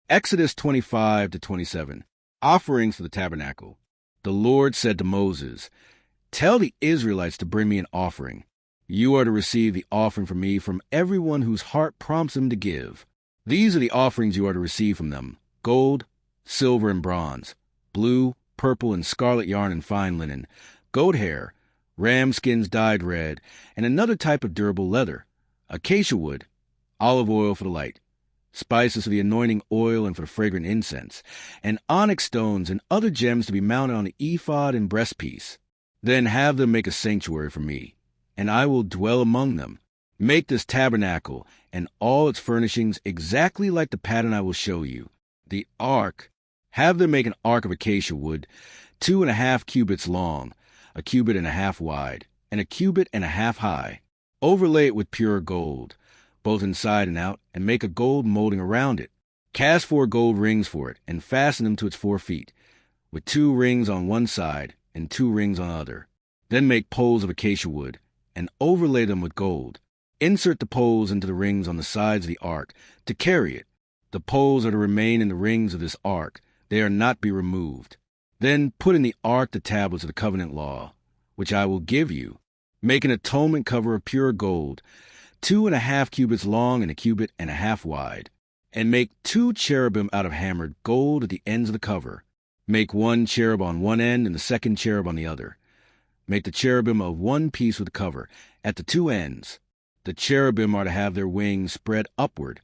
Exodus 25 to 27. Offerings for the tabernacle. The Lord said to Moses, "Tell the Israelites to bring me an offering. You are to receive the offering from me from everyone whose heart prompts them to give. These are the offerings you are to receive from them: gold, silver, and bronze, blue, purple, and scarlet yarn and fine linen, goat hair, ram skins dyed red, and another type of durable leather, acacia wood, olive oil for the light, spices for the anointing oil and for the fragrant incense, and onyx stones and other gems to be mounted on the ephod and breastpiece. Then have them make a sanctuary for me, and I will dwell among them. Make this tabernacle and all its furnishings exactly like the pattern I will show you. The ark, have them make an ark of acacia wood, 2.5 cubits long, 1.5 cubits wide, and 1.5 cubits high. Overlay it with pure gold, both inside and out, and make a gold molding around it. Cast 4 gold rings for it, and fasten them to its 4 feet, with 2 rings on one side and 2 rings on the other. Then make poles of acacia wood, and overlay them with gold. Insert the poles into the rings on the sides of the ark to carry it. The poles are to remain in the rings of this ark. They are not to be removed. Then put in the ark the tablets of the covenant law, which I will give you. Make an atonement cover of pure gold, 2.5 cubits long and 1.5 cubits wide, and make 2 cherubim out of hammered gold at the ends of the cover. Make 1 cherub on one end and the second cherub on the other. Make the cherubim of one piece with the cover at the 2 ends. The cherubim are to have their wings spread upward,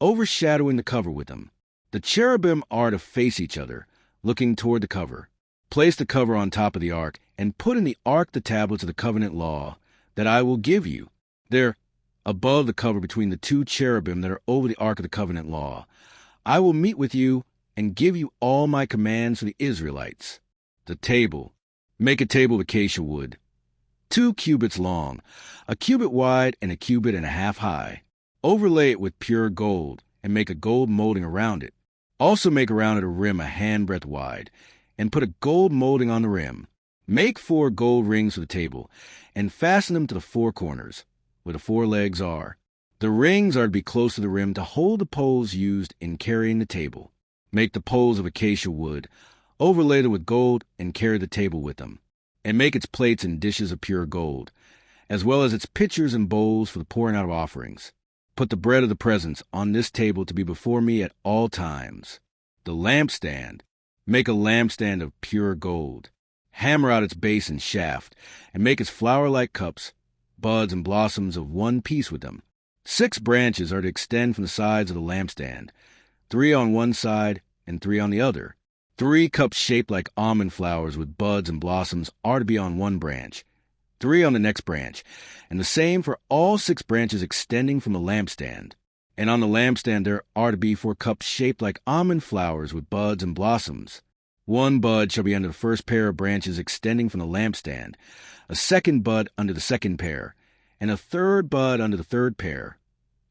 overshadowing the cover with them. The cherubim are to face each other, looking toward the cover. Place the cover on top of the ark, and put in the ark the tablets of the covenant law that I will give you. They're above the cover between the 2 cherubim that are over the ark of the covenant law. I will meet with you and give you all my commands for the Israelites. The table. Make a table of acacia wood, 2 cubits long, 1 cubit wide, and 1.5 cubits high. Overlay it with pure gold, and make a gold molding around it. Also make around it a rim a handbreadth wide, and put a gold molding on the rim. Make 4 gold rings for the table, and fasten them to the 4 corners, where the 4 legs are. The rings are to be close to the rim to hold the poles used in carrying the table. Make the poles of acacia wood, overlay them with gold, and carry the table with them. And make its plates and dishes of pure gold, as well as its pitchers and bowls for the pouring out of offerings. Put the bread of the presence on this table to be before me at all times. The lampstand. Make a lampstand of pure gold. Hammer out its base and shaft, and make its flower-like cups, buds and blossoms of one piece with them. 6 branches are to extend from the sides of the lampstand, 3 on one side and 3 on the other. 3 cups shaped like almond flowers with buds and blossoms are to be on one branch, 3 on the next branch, and the same for all 6 branches extending from the lampstand. And on the lampstand there are to be 4 cups shaped like almond flowers with buds and blossoms. 1 bud shall be under the first pair of branches extending from the lampstand, a 2nd bud under the 2nd pair, and a 3rd bud under the 3rd pair.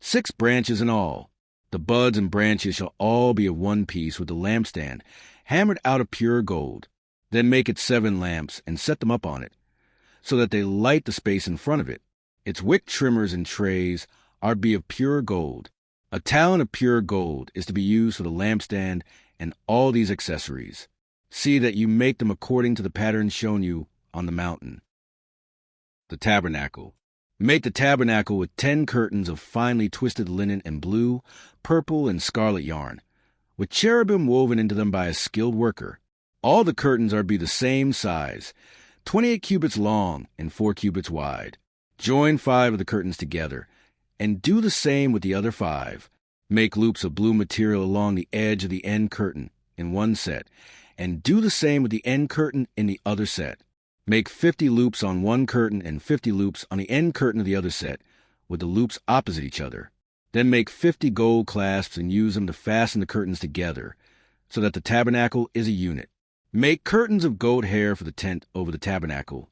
6 branches in all. The buds and branches shall all be of one piece with the lampstand, hammered out of pure gold. Then make it 7 lamps, and set them up on it, so that they light the space in front of it. Its wick trimmers and trays are to be of pure gold. A talent of pure gold is to be used for the lampstand and all these accessories. See that you make them according to the pattern shown you on the mountain. The tabernacle. Make the tabernacle with 10 curtains of finely twisted linen and blue, purple, and scarlet yarn, with cherubim woven into them by a skilled worker. All the curtains are to be the same size, 28 cubits long and 4 cubits wide. Join 5 of the curtains together, and do the same with the other 5. Make loops of blue material along the edge of the end curtain in one set, and do the same with the end curtain in the other set. Make 50 loops on one curtain and 50 loops on the end curtain of the other set, with the loops opposite each other. Then make 50 gold clasps and use them to fasten the curtains together, so that the tabernacle is a unit. Make curtains of goat hair for the tent over the tabernacle,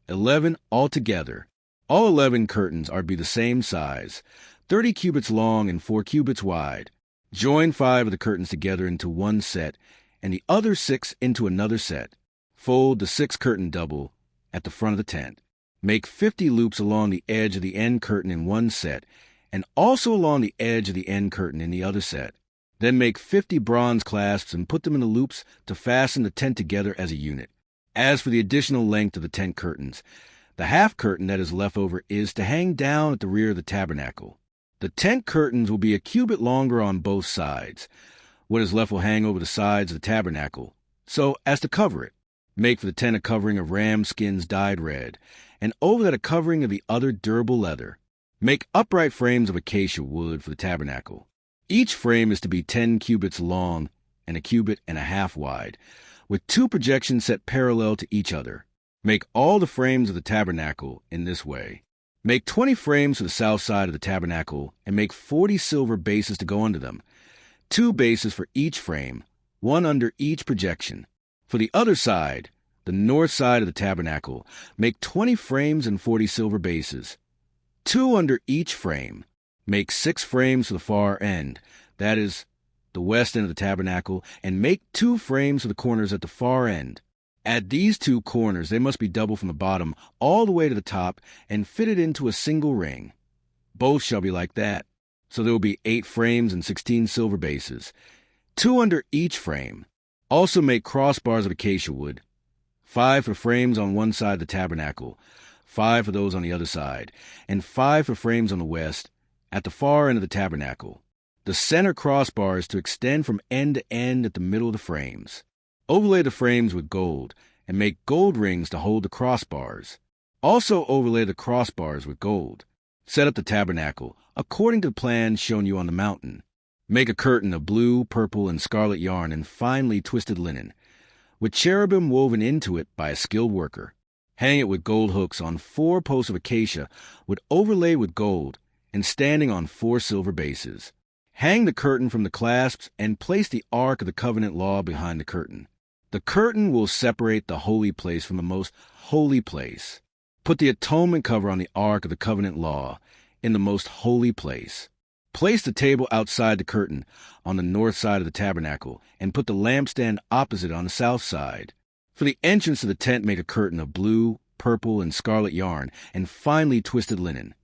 11 altogether. All 11 curtains are to be the same size, 30 cubits long and 4 cubits wide. Join 5 of the curtains together into one set, and the other 6 into another set. Fold the 6th curtain double at the front of the tent. Make 50 loops along the edge of the end curtain in one set, and also along the edge of the end curtain in the other set. Then make 50 bronze clasps and put them in the loops to fasten the tent together as a unit. As for the additional length of the tent curtains, the half curtain that is left over is to hang down at the rear of the tabernacle. The tent curtains will be a cubit longer on both sides. What is left will hang over the sides of the tabernacle, so as to cover it. Make for the tent a covering of ram skins dyed red, and over that a covering of the other durable leather. Make upright frames of acacia wood for the tabernacle. Each frame is to be 10 cubits long and a cubit and a half wide, with 2 projections set parallel to each other. Make all the frames of the tabernacle in this way. Make 20 frames for the south side of the tabernacle, and make 40 silver bases to go under them, 2 bases for each frame, 1 under each projection. For the other side, the north side of the tabernacle, make 20 frames and 40 silver bases, 2 under each frame. Make 6 frames for the far end, that is, the west end of the tabernacle, and make 2 frames for the corners at the far end. At these 2 corners, they must be double from the bottom all the way to the top and fitted into a single ring. Both shall be like that. So there will be 8 frames and 16 silver bases, 2 under each frame. Also make crossbars of acacia wood, 5 for frames on one side of the tabernacle, 5 for those on the other side, and 5 for frames on the west, at the far end of the tabernacle. The center crossbar is to extend from end to end at the middle of the frames. Overlay the frames with gold, and make gold rings to hold the crossbars. Also overlay the crossbars with gold. Set up the tabernacle, according to the plan shown you on the mountain. Make a curtain of blue, purple, and scarlet yarn and finely twisted linen, with cherubim woven into it by a skilled worker. Hang it with gold hooks on 4 posts of acacia, with overlay with gold, and standing on 4 silver bases. Hang the curtain from the clasps and place the Ark of the Covenant Law behind the curtain. The curtain will separate the holy place from the most holy place. Put the atonement cover on the Ark of the Covenant Law in the most holy place. Place the table outside the curtain on the north side of the tabernacle, and put the lampstand opposite on the south side. For the entrance to the tent, make a curtain of blue, purple, and scarlet yarn and finely twisted linen,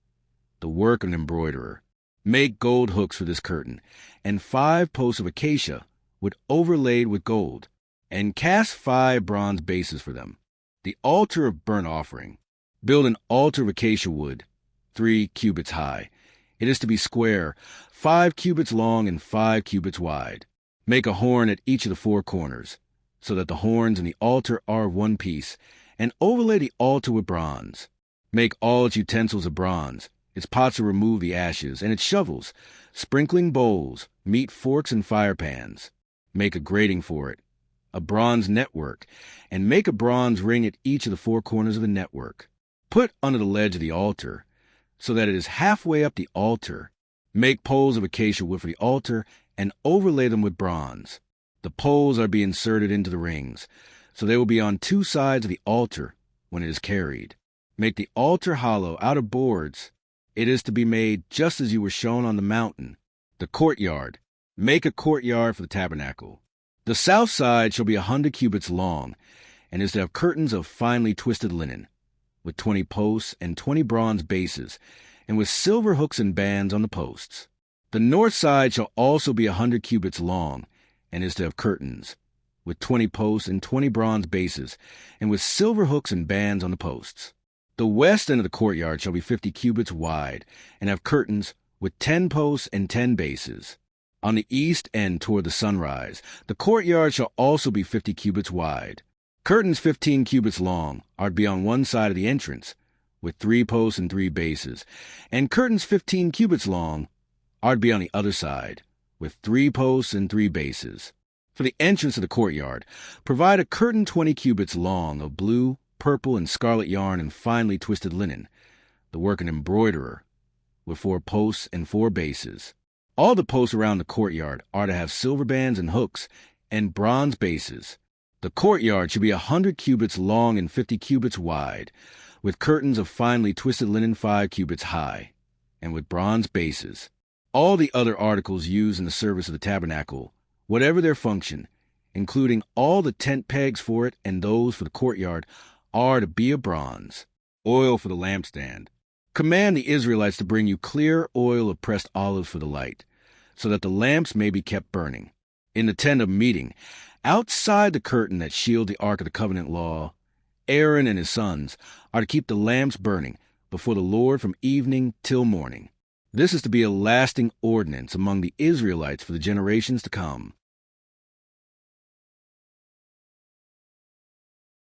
the work of an embroiderer. Make gold hooks for this curtain, and 5 posts of acacia, overlaid with gold, and cast 5 bronze bases for them. The altar of burnt offering. Build an altar of acacia wood, 3 cubits high. It is to be square, 5 cubits long and 5 cubits wide. Make a horn at each of the 4 corners, so that the horns and the altar are of one piece, and overlay the altar with bronze. Make all its utensils of bronze, its pots to remove the ashes, and its shovels, sprinkling bowls, meat forks, and fire pans. Make a grating for it, a bronze network, and make a bronze ring at each of the 4 corners of the network. Put under the ledge of the altar, so that it is halfway up the altar. Make poles of acacia wood for the altar, and overlay them with bronze. The poles are to be inserted into the rings, so they will be on 2 sides of the altar when it is carried. Make the altar hollow out of boards. It is to be made just as you were shown on the mountain. The courtyard. Make a courtyard for the tabernacle. The south side shall be 100 cubits long, and is to have curtains of finely twisted linen, with 20 posts and 20 bronze bases, and with silver hooks and bands on the posts. The north side shall also be 100 cubits long, and is to have curtains, with 20 posts and 20 bronze bases, and with silver hooks and bands on the posts. The west end of the courtyard shall be 50 cubits wide, and have curtains, with 10 posts and 10 bases. On the east end toward the sunrise, the courtyard shall also be 50 cubits wide. Curtains 15 cubits long are to be on one side of the entrance, with 3 posts and 3 bases, and curtains 15 cubits long are to be on the other side, with 3 posts and 3 bases. For the entrance of the courtyard, provide a curtain 20 cubits long of blue, purple, and scarlet yarn and finely twisted linen, the work of an embroiderer, with 4 posts and 4 bases. All the posts around the courtyard are to have silver bands and hooks and bronze bases. The courtyard should be 100 cubits long and 50 cubits wide, with curtains of finely twisted linen 5 cubits high, and with bronze bases. All the other articles used in the service of the tabernacle, whatever their function, including all the tent pegs for it and those for the courtyard, are to be of bronze. Oil for the lampstand. Command the Israelites to bring you clear oil of pressed olives for the light, so that the lamps may be kept burning. In the tent of meeting, outside the curtain that shield the Ark of the Covenant law, Aaron and his sons are to keep the lamps burning before the Lord from evening till morning. This is to be a lasting ordinance among the Israelites for the generations to come.